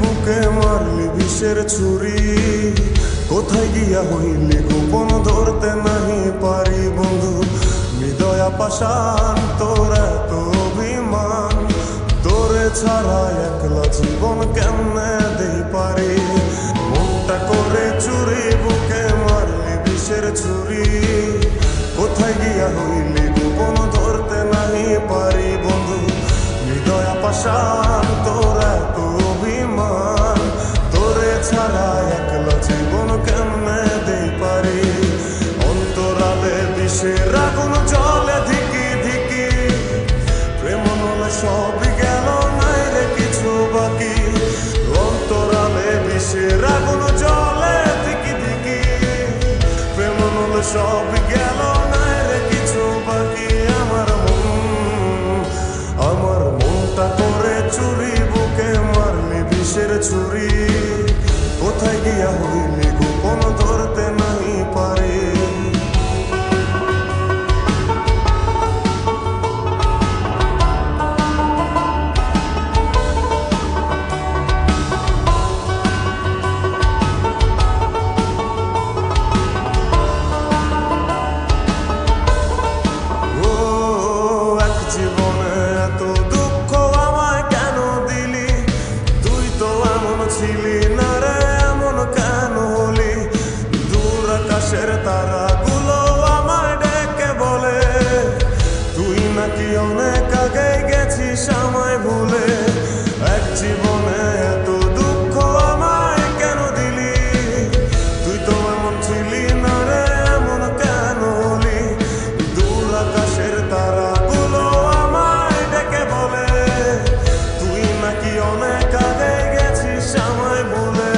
বুকে মারলি বিষের ছুরি, কোথায় গিয়া হইলি গোপন ধরতে নাহি পারি বন্ধু। হৃদয়া পাষাণ তোর এত অভিমান, তোরে ছাড়া একলা জীবন কেমনে দেই পারি। মনটা করে চুরি বুকে মারলি বিষের ছুরি, কোথায় গিয়া হইলি গোপন ধরতে নাহি পারি বন্ধু। হৃদয়া পাষাণ তোর এত অভিমান, তোরে ছাড়া একলা জীবন কেমনে দেই পারি। অন্তরালে বিষের আগুন জ্বলে ধিকি ধিকি, প্রেম নলে সবই গেল নাই রে কিছু বাকি। অন্তরালে বিষের আগুন জ্বলে ধিকি ধিকি, প্রেম নলে সবই গেল নাই রে কিছু বাকি। আমার মনটা করে চুরি বুকে মারলি বিষের ছুরি, কোথায় গিয়া হইলি গোপন ধরতে নাহি পারি। ছিলি না রে এমন কেন হলি, দূর আকাশের তারাগুলো আমায় ডেকে বলে, তুই নাকি অনেক আগে গেছিস আমায় ভুলে। এক জীবনে এত দুঃখ আমায় কেন দিলি, তুই তো এমন ছিলি না রে এমন কেন হলি। দূর আকাশের তারাগুলো আমায় ডেকে বলে, তুই নাকি অনেক আগে আমায় বলে।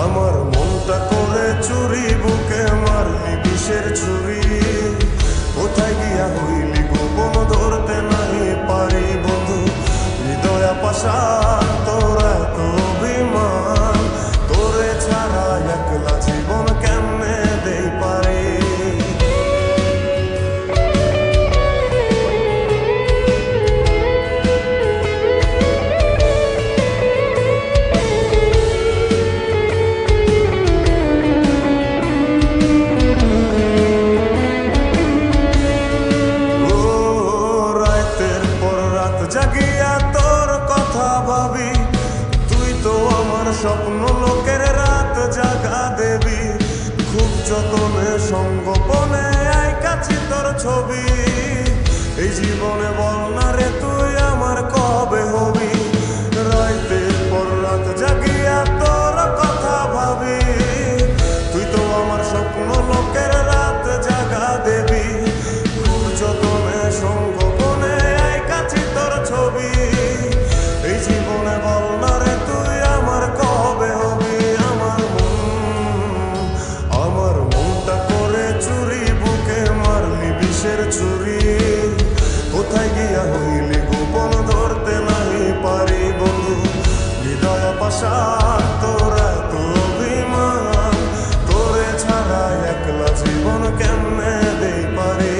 আমার মনটা করে চুরি বুকে মারলি বিষের ছুরি, কোথায় গিয়া হইলি গোপন ধরতে নাহি পারি বন্ধু। হৃদয়া পাষাণ তোর এত অভিমান, তোরে ছাড়া একলা জীবন কেমনে দেই পারি। জাগিয়া তোর কথা ভাবি, তুই তো আমার স্বপ্ন লোকের রাত জাগা দেবী। খুব যতনে সঙ্গোপনে আইকাছি তোর ছবি, এই জীবনে বল না রে তুই আমার কবে হবি। রাতের পর রাত জাগিয়া তোর কথা ভাবি, তুই তো আমার স্বপ্ন লোকের রাত জাগা দেবী। খুব যতনে সঙ্গোপনে আইকাছি তোর ছবি, এই জীবনে বল না রে তুই আমার কবে হবি। আমার মনটা করে চুরি বুকে মারলি বিষের ছুরি, কোথায় গিয়া হইলি গোপন ধরতে নাহি পারি বন্ধু। হৃদয়া পাষাণ তোর এত অভিমান, তোরে ছাড়া একলা জীবন কেমনে দেই পারি।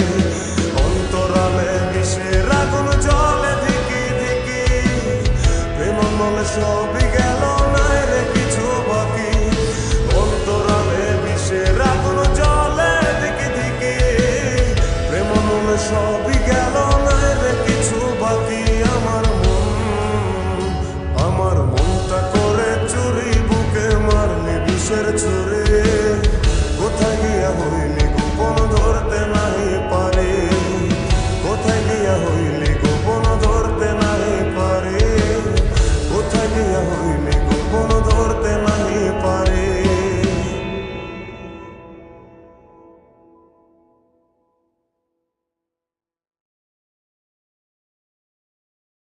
অন্তরালে বিষের আগুন জ্বলে ধিকি ধিকি, প্রেম নলে সবই